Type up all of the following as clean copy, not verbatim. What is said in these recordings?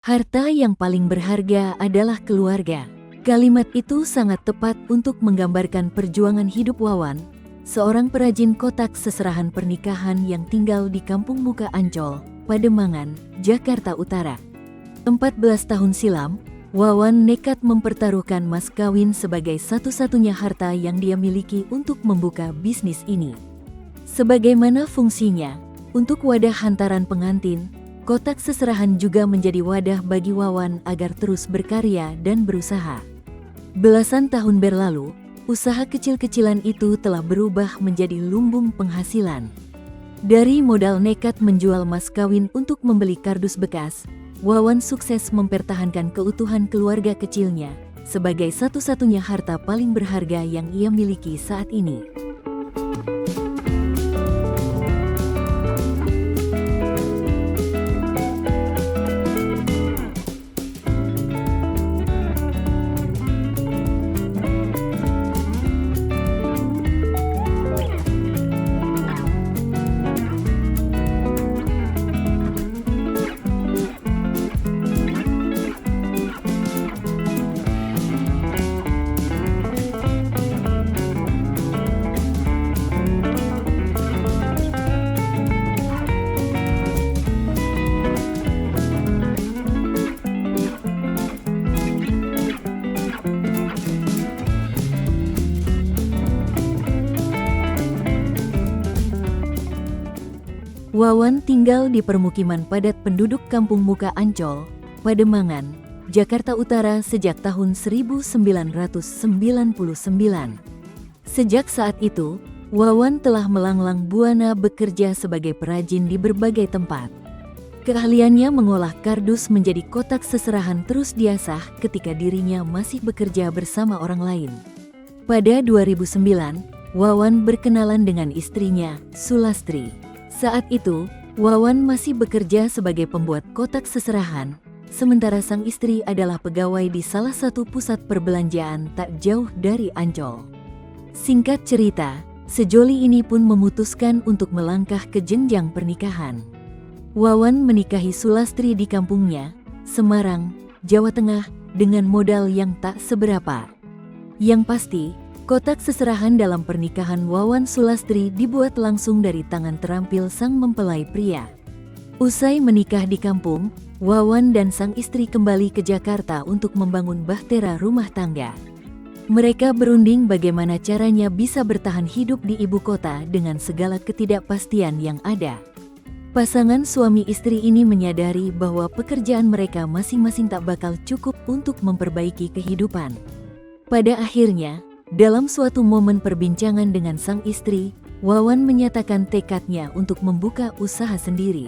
Harta yang paling berharga adalah keluarga. Kalimat itu sangat tepat untuk menggambarkan perjuangan hidup Wawan, seorang perajin kotak seserahan pernikahan yang tinggal di Kampung Muka Ancol, Pademangan, Jakarta Utara. 14 tahun silam, Wawan nekat mempertaruhkan mas kawin sebagai satu-satunya harta yang dia miliki untuk membuka bisnis ini. Sebagaimana fungsinya, untuk wadah hantaran pengantin, kotak seserahan juga menjadi wadah bagi Wawan agar terus berkarya dan berusaha. Belasan tahun berlalu, usaha kecil-kecilan itu telah berubah menjadi lumbung penghasilan. Dari modal nekat menjual mas kawin untuk membeli kardus bekas, Wawan sukses mempertahankan keutuhan keluarga kecilnya sebagai satu-satunya harta paling berharga yang ia miliki saat ini. Wawan tinggal di permukiman padat penduduk Kampung Muka Ancol, Pademangan, Jakarta Utara sejak tahun 1999. Sejak saat itu, Wawan telah melanglang buana bekerja sebagai perajin di berbagai tempat. Keahliannya mengolah kardus menjadi kotak seserahan terus diasah ketika dirinya masih bekerja bersama orang lain. Pada 2009, Wawan berkenalan dengan istrinya, Sulastri. Saat itu, Wawan masih bekerja sebagai pembuat kotak seserahan, sementara sang istri adalah pegawai di salah satu pusat perbelanjaan tak jauh dari Ancol. Singkat cerita, sejoli ini pun memutuskan untuk melangkah ke jenjang pernikahan. Wawan menikahi Sulastri di kampungnya, Semarang, Jawa Tengah, dengan modal yang tak seberapa. Yang pasti, kotak seserahan dalam pernikahan Wawan Sulastri dibuat langsung dari tangan terampil sang mempelai pria. Usai menikah di kampung, Wawan dan sang istri kembali ke Jakarta untuk membangun bahtera rumah tangga. Mereka berunding bagaimana caranya bisa bertahan hidup di ibu kota dengan segala ketidakpastian yang ada. Pasangan suami istri ini menyadari bahwa pekerjaan mereka masing-masing tak bakal cukup untuk memperbaiki kehidupan. Pada akhirnya, dalam suatu momen perbincangan dengan sang istri, Wawan menyatakan tekadnya untuk membuka usaha sendiri.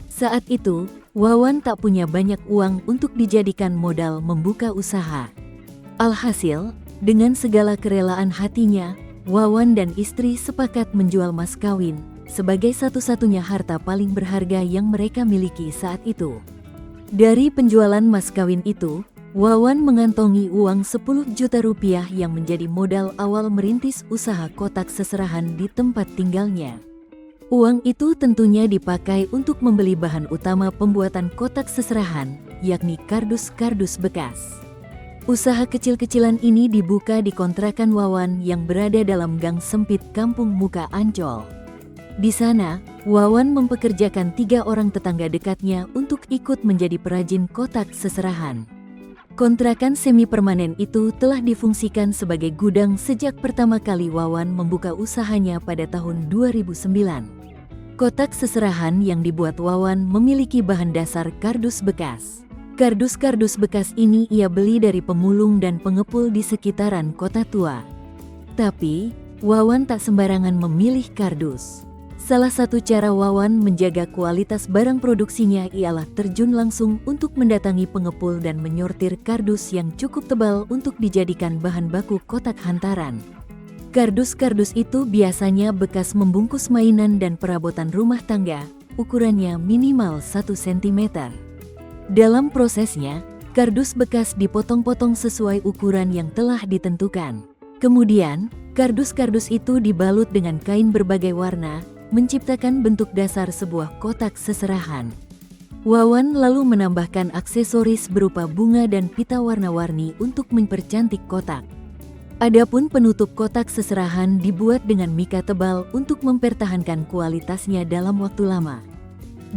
Saat itu, Wawan tak punya banyak uang untuk dijadikan modal membuka usaha. Alhasil, dengan segala kerelaan hatinya, Wawan dan istri sepakat menjual mas kawin sebagai satu-satunya harta paling berharga yang mereka miliki saat itu. Dari penjualan mas kawin itu, Wawan mengantongi uang 10 juta rupiah yang menjadi modal awal merintis usaha kotak seserahan di tempat tinggalnya. Uang itu tentunya dipakai untuk membeli bahan utama pembuatan kotak seserahan, yakni kardus-kardus bekas. Usaha kecil-kecilan ini dibuka di kontrakan Wawan yang berada dalam gang sempit Kampung Muka Ancol. Di sana, Wawan mempekerjakan 3 orang tetangga dekatnya untuk ikut menjadi perajin kotak seserahan. Kontrakan semi-permanen itu telah difungsikan sebagai gudang sejak pertama kali Wawan membuka usahanya pada tahun 2009. Kotak seserahan yang dibuat Wawan memiliki bahan dasar kardus bekas. Kardus-kardus bekas ini ia beli dari pemulung dan pengepul di sekitaran kota tua. Tapi, Wawan tak sembarangan memilih kardus. Salah satu cara Wawan menjaga kualitas barang produksinya ialah terjun langsung untuk mendatangi pengepul dan menyortir kardus yang cukup tebal untuk dijadikan bahan baku kotak hantaran. Kardus-kardus itu biasanya bekas membungkus mainan dan perabotan rumah tangga, ukurannya minimal 1 cm. Dalam prosesnya, kardus bekas dipotong-potong sesuai ukuran yang telah ditentukan. Kemudian, kardus-kardus itu dibalut dengan kain berbagai warna, menciptakan bentuk dasar sebuah kotak seserahan. Wawan lalu menambahkan aksesoris berupa bunga dan pita warna-warni untuk mempercantik kotak. Adapun penutup kotak seserahan dibuat dengan mika tebal untuk mempertahankan kualitasnya dalam waktu lama.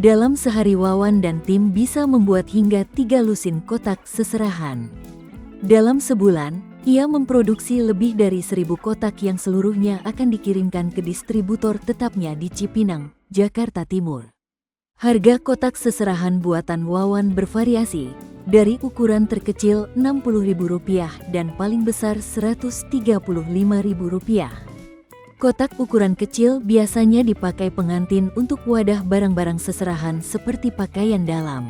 Dalam sehari Wawan dan tim bisa membuat hingga 3 lusin kotak seserahan. Dalam sebulan, ia memproduksi lebih dari 1.000 kotak yang seluruhnya akan dikirimkan ke distributor tetapnya di Cipinang, Jakarta Timur. Harga kotak seserahan buatan Wawan bervariasi, dari ukuran terkecil Rp60.000 dan paling besar Rp135.000. Kotak ukuran kecil biasanya dipakai pengantin untuk wadah barang-barang seserahan seperti pakaian dalam.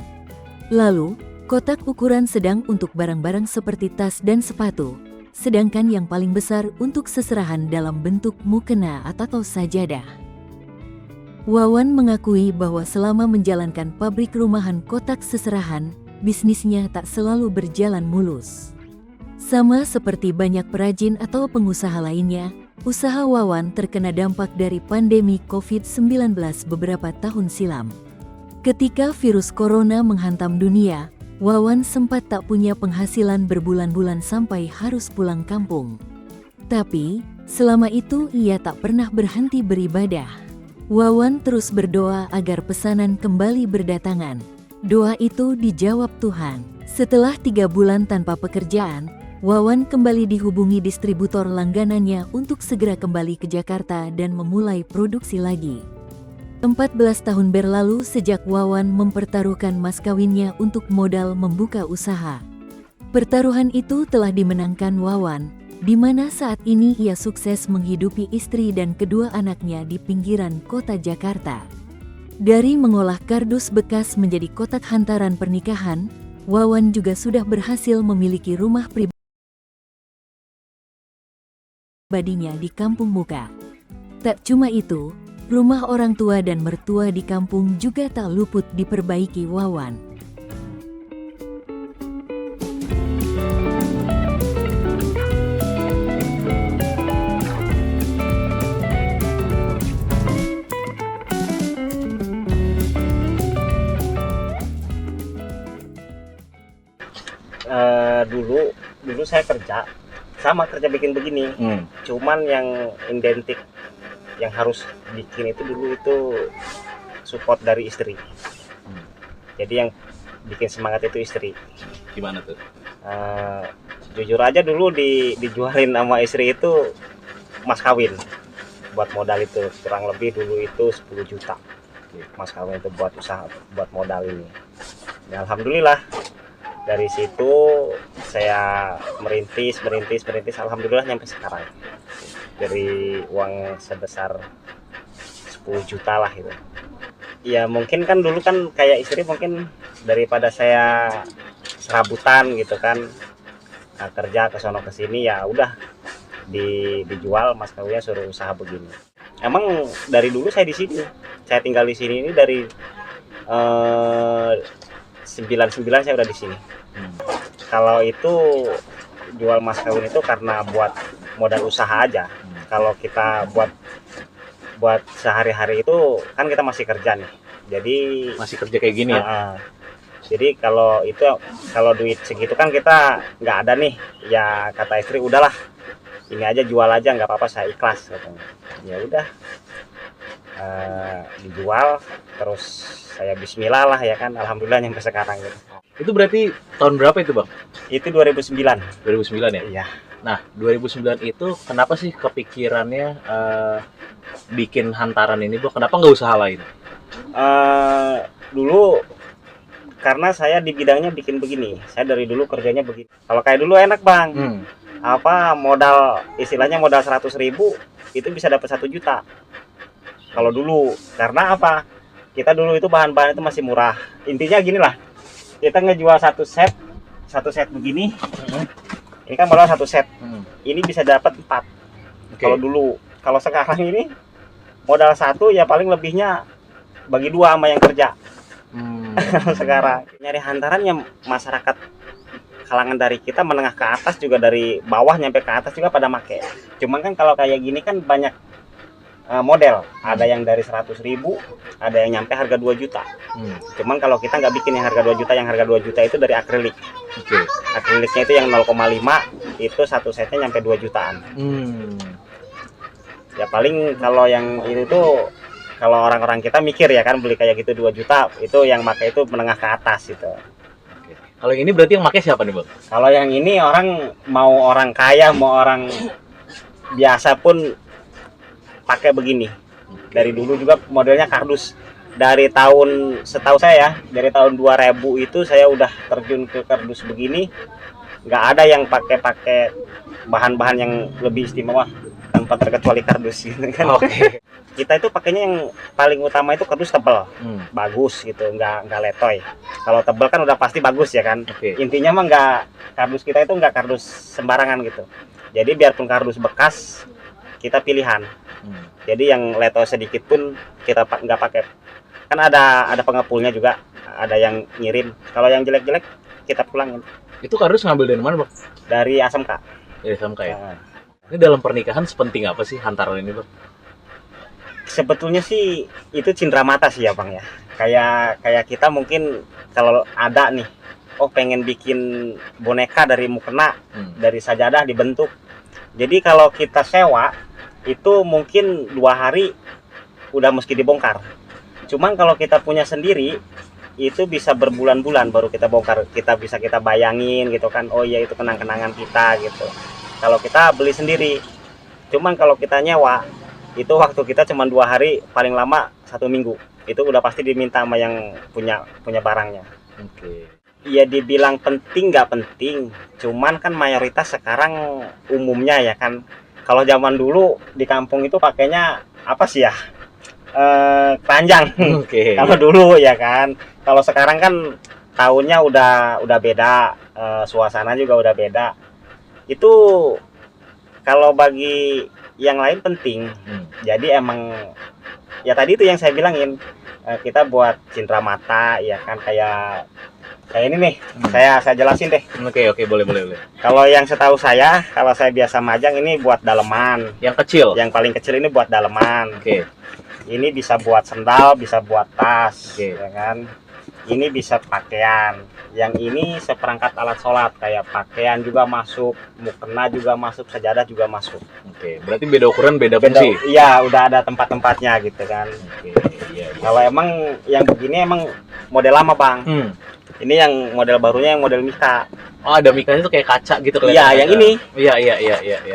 Lalu, kotak ukuran sedang untuk barang-barang seperti tas dan sepatu, sedangkan yang paling besar untuk seserahan dalam bentuk mukena atau sajadah. Wawan mengakui bahwa selama menjalankan pabrik rumahan kotak seserahan, bisnisnya tak selalu berjalan mulus. Sama seperti banyak perajin atau pengusaha lainnya, usaha Wawan terkena dampak dari pandemi COVID-19 beberapa tahun silam. Ketika virus corona menghantam dunia, Wawan sempat tak punya penghasilan berbulan-bulan sampai harus pulang kampung. Tapi, selama itu ia tak pernah berhenti beribadah. Wawan terus berdoa agar pesanan kembali berdatangan. Doa itu dijawab Tuhan. Setelah 3 bulan tanpa pekerjaan, Wawan kembali dihubungi distributor langganannya untuk segera kembali ke Jakarta dan memulai produksi lagi. 14 tahun berlalu sejak Wawan mempertaruhkan mas kawinnya untuk modal membuka usaha. Pertaruhan itu telah dimenangkan Wawan, di mana saat ini ia sukses menghidupi istri dan kedua anaknya di pinggiran kota Jakarta. Dari mengolah kardus bekas menjadi kotak hantaran pernikahan, Wawan juga sudah berhasil memiliki rumah pribadinya di Kampung Muka. Tak cuma itu, rumah orang tua dan mertua di kampung juga tak luput diperbaiki Wawan. Dulu saya kerja bikin begini, cuman yang identik yang harus bikin itu dulu itu support dari istri. Jadi yang bikin semangat itu istri. Gimana tuh? Jujur aja dulu dijualin sama istri itu mas kawin buat modal itu, kurang lebih dulu itu 10 juta mas kawin itu buat usaha, buat modal ini. Ya, alhamdulillah dari situ saya merintis, alhamdulillah nyampe sekarang. Dari uang sebesar 10 juta lah itu. Ya mungkin kan dulu kan kayak istri mungkin daripada saya serabutan gitu kan, kerja ke sono ke sini, ya udah dijual mas kawinnya, suruh usaha begini. Emang dari dulu saya di sini, saya tinggal di sini ini dari 99 saya udah di sini. Kalau itu jual mas kawin itu karena buat modal usaha aja. Kalau kita buat sehari-hari itu kan kita masih kerja nih. Jadi masih kerja kayak gini ya. Jadi kalau duit segitu kan kita nggak ada nih. Ya kata istri udahlah, ini aja jual aja, nggak apa-apa, saya ikhlas katanya. Ya udah, dijual, terus saya bismillah lah ya kan, alhamdulillah nyampe sekarang gitu. Itu berarti tahun berapa itu Bang? Itu 2009. 2009 ya? Iya. Nah 2009 itu kenapa sih kepikirannya bikin hantaran ini Bang? Kenapa nggak usaha lain? Dulu karena saya di bidangnya bikin begini, saya dari dulu kerjanya begini. Kalau kayak dulu enak Bang, modal istilahnya modal 100.000 itu bisa dapat 1 juta. Kalau dulu, karena apa? Kita dulu itu bahan-bahan itu masih murah. Intinya gini lah, kita ngejual satu set begini, ini kan modal 1 set, ini bisa dapat 4. Okay. Kalau dulu, kalau sekarang ini modal 1 ya paling lebihnya bagi 2 sama yang kerja. Sekarang nyari hantarannya masyarakat kalangan dari kita menengah ke atas, juga dari bawah nyampe ke atas juga pada make. Cuman kan kalau kayak gini kan banyak model. Ada yang dari 100.000, ada yang nyampe harga 2 juta. Cuman kalau kita nggak bikin yang harga 2 juta, yang harga 2 juta itu dari akrilik. Oke. Akriliknya itu yang 0,5, itu satu setnya nyampe 2 jutaan. Ya paling kalau yang itu tuh, kalau orang-orang kita mikir ya kan, beli kayak gitu 2 juta, itu yang pakai itu menengah ke atas gitu. Kalau ini berarti yang pakai siapa nih, Bang? Kalau yang ini mau orang kaya, mau orang biasa pun pakai begini. Dari dulu juga modelnya kardus. Dari setahu saya, dari tahun 2000 itu saya udah terjun ke kardus begini. Nggak ada yang pakai bahan-bahan yang lebih istimewa tanpa terkecuali kardus gitu kan. Oke. Kita itu pakainya yang paling utama itu kardus tebal, bagus gitu, nggak letoy. Kalau tebal kan udah pasti bagus ya kan. Oke. Intinya mah kardus kita itu nggak kardus sembarangan gitu. Jadi biarpun kardus bekas, kita pilihan. Jadi yang letoy sedikit pun kita nggak pakai. Kan ada pengepulnya juga, ada yang ngirim. Kalau yang jelek-jelek kita pulangin. Itu kardus ngambil dari mana, Bang? Dari ASMK. Dari SMK ya. Nah, Ini dalam pernikahan sepenting apa sih hantaran ini, Bang? sebetulnya sih itu cindera mata sih ya Bang ya. Kayak kita mungkin kalau ada nih, pengen bikin boneka dari mukena, dari sajadah dibentuk. Jadi kalau kita sewa itu mungkin 2 hari udah mesti dibongkar. Cuman kalau kita punya sendiri itu bisa berbulan-bulan baru kita bongkar. Kita bayangin gitu kan, oh iya itu kenang-kenangan kita gitu. Kalau kita beli sendiri, cuman kalau kita nyewa itu waktu kita cuma 2 hari, paling lama 1 minggu. Itu udah pasti diminta sama yang punya barangnya. Oke. Ya dibilang penting nggak penting, cuman kan mayoritas sekarang umumnya ya kan. Kalau zaman dulu di kampung itu pakainya apa sih ya? Keranjang. Oke. Kalau dulu ya kan. Kalau sekarang kan tahunnya udah beda, suasana juga udah beda. Itu kalau bagi yang lain penting. Jadi emang ya tadi itu yang saya bilangin, kita buat cindera mata ya kan, kayak ini nih. Saya jelasin deh. Oke, boleh. Kalau yang setahu saya, kalau saya biasa majang ini buat daleman. Yang kecil. Yang paling kecil ini buat daleman. Oke. Ini bisa buat sendal, bisa buat tas, Oke. ya kan. Ini bisa pakaian. Yang ini seperangkat alat sholat, kayak pakaian juga masuk, mukena juga masuk, sajadah juga masuk. Oke, berarti beda ukuran, beda fungsi. Iya, udah ada tempat-tempatnya gitu kan. Oke, iya. Kalau emang yang begini emang model lama Bang. Ini yang model barunya yang model Mika. Oh, ada mikanya tuh kayak kaca gitu Iya, yang ini. Iya.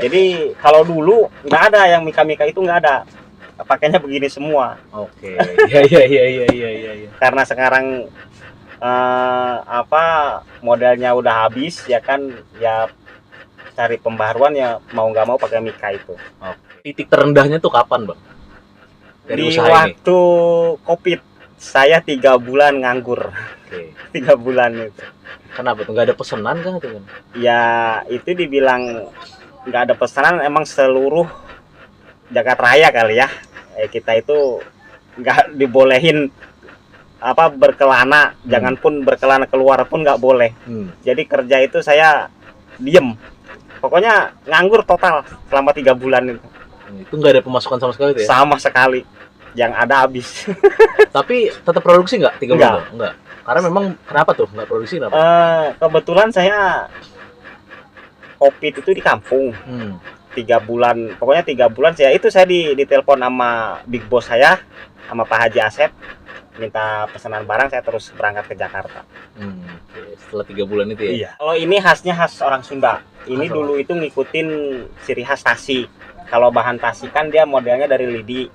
Jadi kalau dulu nggak ada yang Mika itu, nggak ada. Pakainya begini semua. Oke. Iya. Karena sekarang modelnya udah habis ya kan, ya cari pembaharuan ya mau nggak mau pakai Mika itu. Titik terendahnya tuh kapan, Bang? Dari Di usaha waktu Covid saya 3 bulan nganggur. Oke. 3 bulan itu. Kenapa tuh? Nggak ada pesanan kah tuh? Ya itu dibilang nggak ada pesanan, emang seluruh Jagat Raya kali ya. Kita itu nggak dibolehin berkelana, jangan pun berkelana keluar pun nggak boleh. Jadi kerja itu saya diem, pokoknya nganggur total selama 3 bulan itu. Itu nggak ada pemasukan sama sekali tuh ya? Sama sekali, yang ada habis. Tapi tetap produksi nggak 3 bulan? Nggak. Enggak. Karena memang kenapa tuh nggak produksi kenapa? Kebetulan saya Covid itu di kampung. 3 bulan, pokoknya 3 bulan saya ditelepon sama big boss saya, sama Pak Haji Asep, minta pesanan barang, saya terus berangkat ke Jakarta. Setelah 3 bulan itu ya? Iya. Kalau ini khasnya khas orang Sunda. Ini dulu itu ngikutin ciri khas Tasik. Kalau bahan Tasik kan dia modelnya dari lidi,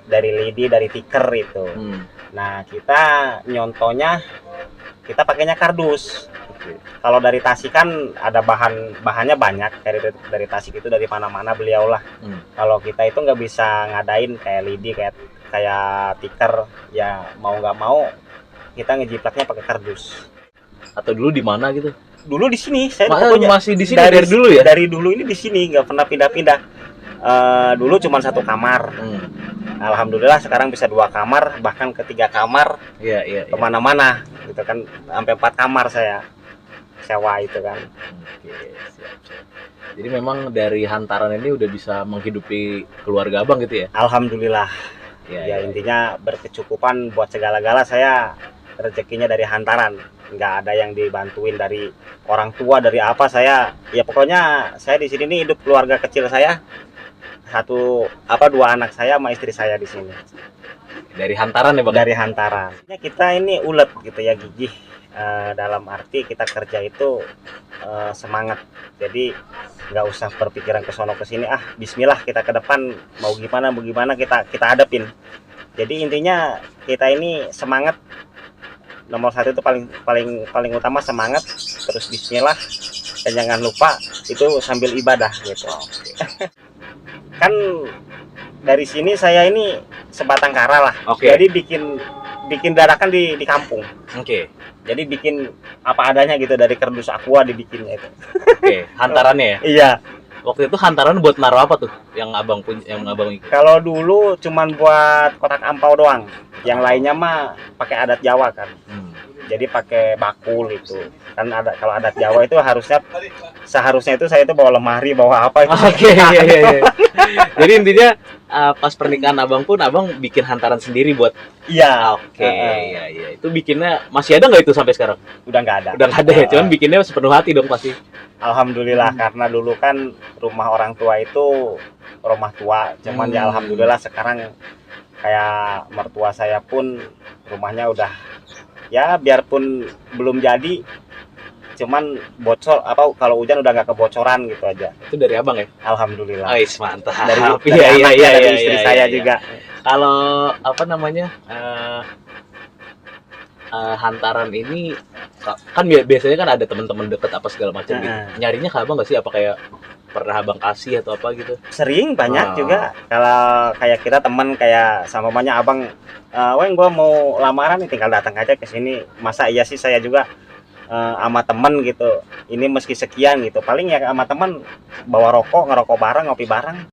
dari tikar itu. Nah kita nyontonya, kita pakainya kardus. Kalau dari Tasik kan ada bahannya banyak, dari Tasik itu dari mana-mana beliau lah. Kalau kita itu nggak bisa ngadain kayak lidi, kayak tikar, ya mau nggak mau kita ngejiplaknya pakai kardus. Atau dulu di mana gitu? Dulu di sini, saya masih di sini dari dulu ya? Dari dulu ini di sini, nggak pernah pindah-pindah. Dulu cuma 1 kamar. Alhamdulillah sekarang bisa 2 kamar, bahkan ke 3 kamar. Iya. Kemana-mana, gitu kan, sampai 4 kamar saya. sewa itu kan. Oke, siap. Jadi memang dari hantaran ini udah bisa menghidupi keluarga abang gitu ya? Alhamdulillah. Iya, Ya intinya berkecukupan buat segala-gala. Saya rezekinya dari hantaran, nggak ada yang dibantuin dari orang tua, dari apa. Saya ya pokoknya saya di sini nih hidup keluarga kecil saya, dua anak saya sama istri saya di sini. Dari hantaran ya bang? Dari hantaran. Kita ini ulet gitu ya, gigih. Dalam arti kita kerja itu semangat. Jadi nggak usah berpikiran ke sono ke sini. Bismillah, kita ke depan mau gimana kita hadapin. Jadi intinya kita ini semangat. Nomor satu itu paling utama semangat, terus Bismillah, dan jangan lupa itu sambil ibadah gitu. Kan dari sini saya ini sebatang kara lah. Jadi bikin dadakan di kampung. Oke. Jadi bikin apa adanya gitu, dari kardus aqua dibikinnya itu. Oke, hantarannya ya? Iya. Waktu itu hantaran buat naruh apa tuh yang abang punya, yang abang ikut? Kalau dulu cuman buat kotak ampau doang. Yang lainnya mah pakai adat Jawa kan. Jadi pakai bakul itu. Kan ada, kalau adat Jawa itu seharusnya itu saya itu bawa lemari, bawa apa itu. Oke, iya. Jadi intinya pas pernikahan abang pun abang bikin hantaran sendiri buat. Iya. Oke, iya. Itu bikinnya masih ada nggak itu sampai sekarang? Udah nggak ada. Udah nggak ada ya, cuman bikinnya sepenuh hati dong pasti. Alhamdulillah, karena dulu kan rumah orang tua itu rumah tua. Cuman ya alhamdulillah sekarang kayak mertua saya pun rumahnya udah, ya biarpun belum jadi, cuman bocor kalau hujan udah nggak kebocoran gitu aja. Itu dari abang ya? Alhamdulillah. Mantap. Dari Iya, istri saya juga. Kalau apa namanya hantaran ini kan biasanya kan ada teman-teman deket apa segala macam gitu. Nyarinya ke abang nggak sih? Apa kayak pernah abang kasih atau apa gitu? Sering banyak juga. Kalau kayak kita teman, kayak sama mamanya abang, Weng gua mau lamaran nih, tinggal datang aja ke sini. Masa iya sih saya juga sama temen gitu, ini meski sekian gitu, paling ya sama temen bawa rokok, ngerokok bareng, ngopi bareng.